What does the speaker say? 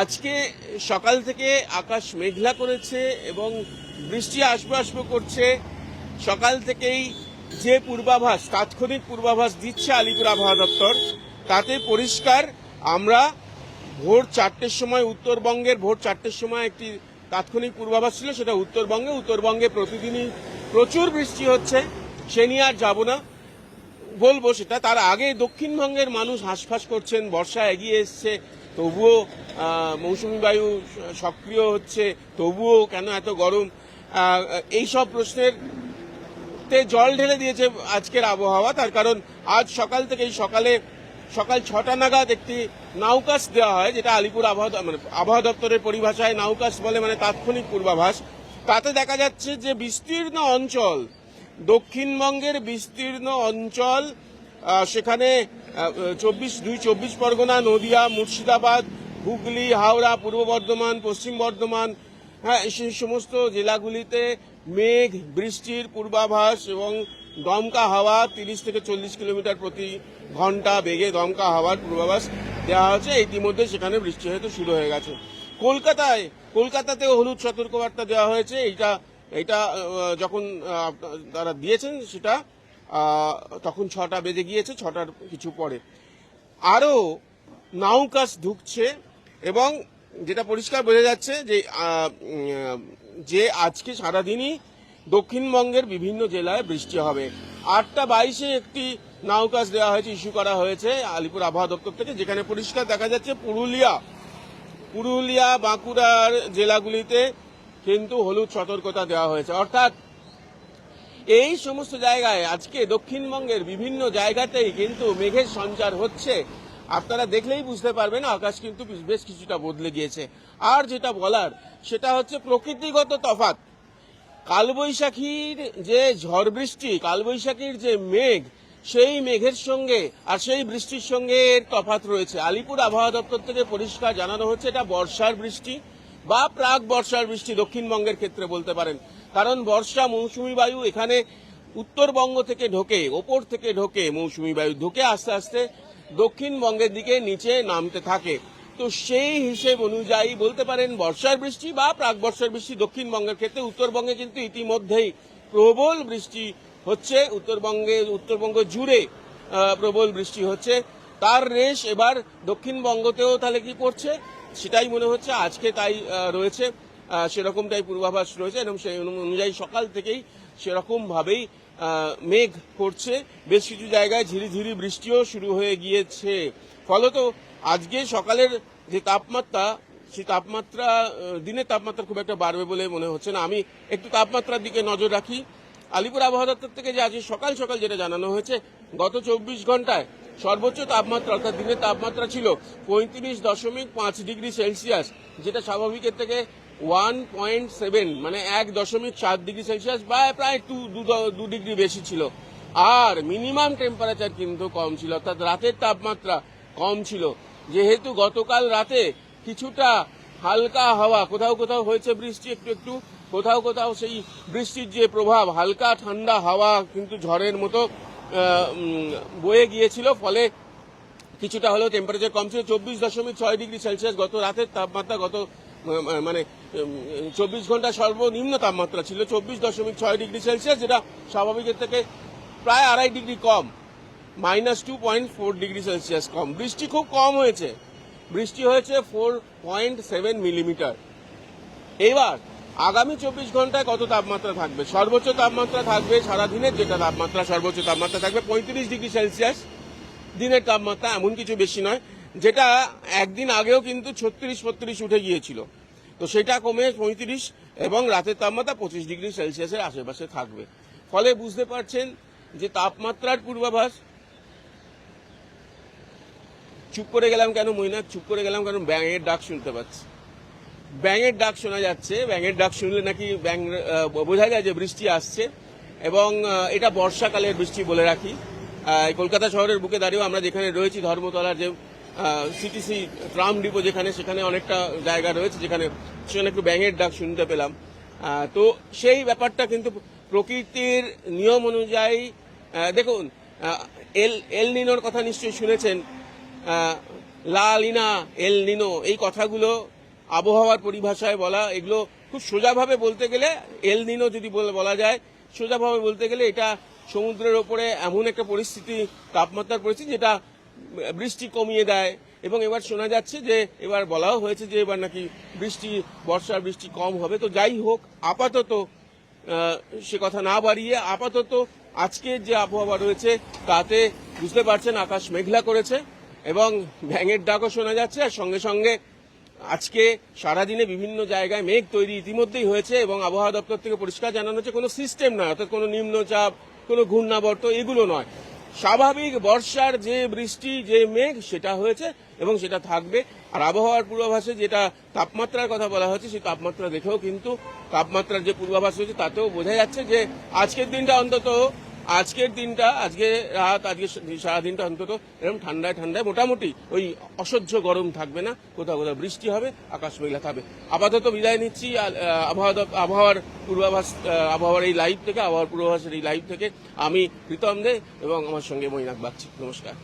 আজকে সকাল থেকে আকাশ মেঘলা করেছে এবং বৃষ্টি আসবে আসবে করছে। সকাল থেকেই যে পূর্বাভাস, তাৎক্ষণিক পূর্বাভাস দিচ্ছে আলিপুর আবহাওয়া দপ্তর, তাতে পরিষ্কার আমরা ভোর 4টের সময় উত্তরবঙ্গের ভোর 4টের সময় একটি তাৎক্ষণিক পূর্বাভাস ছিল, সেটা উত্তরবঙ্গে প্রতিদিনই প্রচুর বৃষ্টি হচ্ছে, সে নিয়ে আর যাব না, বলবো সেটা। তার আগে দক্ষিণবঙ্গের মানুষ হাঁসফাঁস করছেন, বর্ষা এগিয়ে এসছে, তবুও মৌসুমী বায়ু সক্রিয় হচ্ছে, তবুও কেন এত গরম, এই সব প্রশ্নের তে জল ঢেলে দিয়েছে আজকের আবহাওয়া। তার কারণ আজ সকাল থেকেই সকাল 6টা নাগাদ একটি নাউকাস দেওয়া হয়, যেটা আলিপুর আবহাওয়া দপ্তরের পরিভাষায় নাউকাস বলে, মানে তাৎক্ষণিক পূর্বাভাস। তাতে দেখা যাচ্ছে যে বিস্তীর্ণ অঞ্চল, দক্ষিণবঙ্গের বিস্তীর্ণ অঞ্চল, সেখানে 24 পরগনা, নদিয়া, মুর্শিদাবাদ, হুগলি, হাওড়া, পূর্ব বর্ধমান, পশ্চিম বর্ধমান, হ্যাঁ, সেই সমস্ত জেলাগুলিতে মেঘ, বৃষ্টির পূর্বাভাস এবং দমকা হাওয়া 30 থেকে 40 কিলোমিটার প্রতি ঘন্টা বেগে দমকা হাওয়ার পূর্বাভাস দেওয়া হয়েছে। ইতিমধ্যে সেখানে বৃষ্টি হয়তো শুরু হয়ে গেছে। কলকাতাতেও হলুদ সতর্কবার্তা দেওয়া হয়েছে। এটা যখন তারা দিয়েছেন সেটা তখন 6টা বেজে গিয়েছে, 6টার কিছু পরে আরও নাউকাস ঢুকছে এবং যেটা পরিষ্কার বোঝা যাচ্ছে যে আজকে সারাদিনই দক্ষিণবঙ্গের বিভিন্ন জেলায় বৃষ্টি হবে। 8টা 22-এ একটি নাউকাস দেওয়া হয়েছে, ইস্যু করা হয়েছে আলিপুর আবহাওয়া দপ্তর থেকে, যেখানে পরিষ্কার দেখা যাচ্ছে পুরুলিয়া, বাঁকুড়ার জেলাগুলিতে কিন্তু হলুদ সতর্কতা দেওয়া হয়েছে। অর্থাৎ এই সমস্ত জায়গায় আজকে দক্ষিণবঙ্গের বিভিন্ন জায়গাতেই কিন্তু মেঘের সঞ্চার হচ্ছে। আপনারা দেখলেই বুঝতে পারবেন আকাশ কিন্তু বেশ কিছুটা বদলে গিয়েছে। আর যেটা বলার সেটা হচ্ছে প্রকৃতিগত তফাৎ। কালবৈশাখীর যে ঝড় বৃষ্টি, কালবৈশাখীর যে মেঘ, সেই মেঘের সঙ্গে আর সেই বৃষ্টির সঙ্গে এর তফাৎ রয়েছে। আলিপুর আবহাওয়া দপ্তর থেকে পরিষ্কার জানানো হচ্ছে এটা বর্ষার বৃষ্টি বা প্রাক বর্ষার বৃষ্টি দক্ষিণবঙ্গের ক্ষেত্রে বলতে পারেন। কারণ বর্ষা মৌসুমী বায়ু এখানে উত্তরবঙ্গ থেকে ঢোকে, ওপর থেকে ঢোকে, মৌসুমী বায়ু ঢোকে আস্তে আস্তে দক্ষিণবঙ্গের দিকে নিচে নামতে থাকে। তো সেই হিসেব অনুযায়ী বলতে পারেন বর্ষার বৃষ্টি বা প্রাক বর্ষার বৃষ্টি দক্ষিণবঙ্গের ক্ষেত্রে। উত্তরবঙ্গে কিন্তু ইতিমধ্যেই প্রবল বৃষ্টি হচ্ছে, উত্তরবঙ্গ জুড়ে প্রবল বৃষ্টি হচ্ছে। তার রেশ এবার দক্ষিণবঙ্গতেও তাহলে কি পড়ছে সেটাই মনে হচ্ছে আজকে তাই রয়েছে, সেরকমটাই পূর্বাভাস রয়েছে এবং সেই অনুযায়ী সকাল থেকেই সেরকম ভাবেই মেঘ করছে। বেশ কিছু জায়গায় ঝিরিঝিরি বৃষ্টিও শুরু হয়ে গিয়েছে। ফলত আজকে সকালের যে তাপমাত্রা, সেই তাপমাত্রা দিনের তাপমাত্রা খুব একটা বাড়বে বলে মনে হচ্ছে না। আমি একটু তাপমাত্রার দিকে নজর রাখি। আলিপুর আবহাওয়া দপ্তর থেকে যে আজকে সকাল যেটা জানানো হয়েছে, গত 24 ঘন্টায় সর্বোচ্চ তাপমাত্রা অর্থাৎ দিনের তাপমাত্রা ছিল 35.5 ডিগ্রি সেলসিয়াস, যেটা স্বাভাবিকের থেকে 1.7 মানে 1.4 ডিগ্রি সেলসিয়াস বা প্রায় 2 ডিগ্রি বেশি ছিল। আর মিনিমাম টেম্পারেচার কিন্তু কম ছিল, অর্থাৎ রাতের তাপমাত্রা কম ছিল। যেহেতু গতকাল রাতে কিছুটা হালকা হাওয়া, কোথাও হয়েছে বৃষ্টি একটু, কোথাও সেই বৃষ্টির যে প্রভাব, হালকা ঠান্ডা হাওয়া কিন্তু ঝড়ের মতো বয়ে গিয়েছিল, ফলে কিছুটা হলেও টেম্পারেচার কম ছিল। 24.6 ডিগ্রি সেলসিয়াস গত রাতের তাপমাত্রা, মানে 24 ঘন্টা সর্বনিম্ন তাপমাত্রা ছিল 24.6 ডিগ্রি সেলসিয়াস, যেটা স্বাভাবিকের থেকে প্রায় 2.5 ডিগ্রি কম, -2.4 ডিগ্রি সেলসিয়াস কম। বৃষ্টি খুব কম হয়েছে, বৃষ্টি হয়েছে 4.7 মিলিমিটার। এবার আগামী 24 ঘন্টায় কত তাপমাত্রা থাকবে? সর্বোচ্চ তাপমাত্রা থাকবে সারাদিনের যেটা তাপমাত্রা, সর্বোচ্চ তাপমাত্রা থাকবে 35 ডিগ্রি সেলসিয়াস দিনের তাপমাত্রা, এমন কিছু বেশি নয়, যেটা একদিন আগেও কিন্তু 36-35 উঠে গিয়েছিল। তো সেটা কমে 35 এবং রাতের তাপমাত্রা 25 ডিগ্রি সেলসিয়াসের আশেপাশে থাকবে। ফলে বুঝতে পারছেন যে তাপমাত্রার পূর্বাভাস। চুপ করে গেলাম কেন মৈনাক? চুপ করে গেলাম কারণ ব্যাঙের ডাক শুনতে পাচ্ছি। ব্যাঙের ডাক শোনা যাচ্ছে। ব্যাঙের ডাক শুনলে নাকি বোঝা যায় যে বৃষ্টি আসছে এবং এটা বর্ষাকালের বৃষ্টি বলে রাখি। কলকাতা শহরের বুকে দাঁড়িয়েও আমরা যেখানে রয়েছি, ধর্মতলার যে সিটিসি ট্রাম ডিপো সেখানে অনেকটা জায়গা রয়েছে যেখানে একটু ব্যাঙের ডাক শুনতে পেলাম। তো সেই ব্যাপারটা কিন্তু প্রকৃতির নিয়ম অনুযায়ী। দেখুন, এল নিনোর কথা নিশ্চয়ই শুনেছেন। লা লিনা, এল নিনো, এই কথাগুলো আবহাওয়ার পরিভাষায় বলা, এগুলো খুব সোজাভাবে বলতে গেলে এল নিনো যদি বলা যায়, সোজাভাবে বলতে গেলে এটা সমুদ্রের ওপরে এমন একটা পরিস্থিতি, তাপমাত্রার পরিস্থিতি যেটা বৃষ্টি কমিয়ে দেয়। এবং এবার শোনা যাচ্ছে যে এবার বলাও হয়েছে যে এবার নাকি বর্ষার বৃষ্টি কম হবে। তো যাই হোক, আপাতত সে কথা না বাড়িয়ে আপাতত আজকের যে আবহাওয়া রয়েছে তাতে বুঝতে পারছেন আকাশ মেঘলা করেছে এবং ব্যাঙের ডাকও শোনা যাচ্ছে। আর সঙ্গে সঙ্গে আজকে সারাদিনে বিভিন্ন জায়গায় মেঘ তৈরি ইতিমধ্যেই হয়েছে এবং আবহাওয়া দপ্তর থেকে পরিষ্কার জানানো হচ্ছে কোনো সিস্টেম নয়, অর্থাৎ কোনো নিম্নচাপ, কোনো ঘূর্ণাবর্ত, এগুলো নয়। স্বাভাবিক বর্ষার যে বৃষ্টি, যে মেঘ, সেটা হয়েছে এবং সেটা থাকবে। আর আবহাওয়ার পূর্বাভাসে যেটা তাপমাত্রার কথা বলা হয়েছে, সেই তাপমাত্রা দেখেও কিন্তু তাপমাত্রার যে পূর্বাভাস হয়েছে তাতেও বোঝা যাচ্ছে যে আজকের দিনটা অন্তত, আজকে রাত, আজকে সারাদিনটা অন্তত এরকম ঠান্ডায় মোটামুটি ওই অসহ্য গরম থাকবে না, কোথাও কোথাও বৃষ্টি হবে, আকাশ মেঘলা থাকবে। আপাতত বিদায় নিচ্ছি আবহাওয়ার এই লাইভ থেকে, আবহাওয়ার পূর্বাভাসের এই লাইভ থেকে। আমি প্রীতম দে এবং আমার সঙ্গে মৈনাক বাগচি। নমস্কার।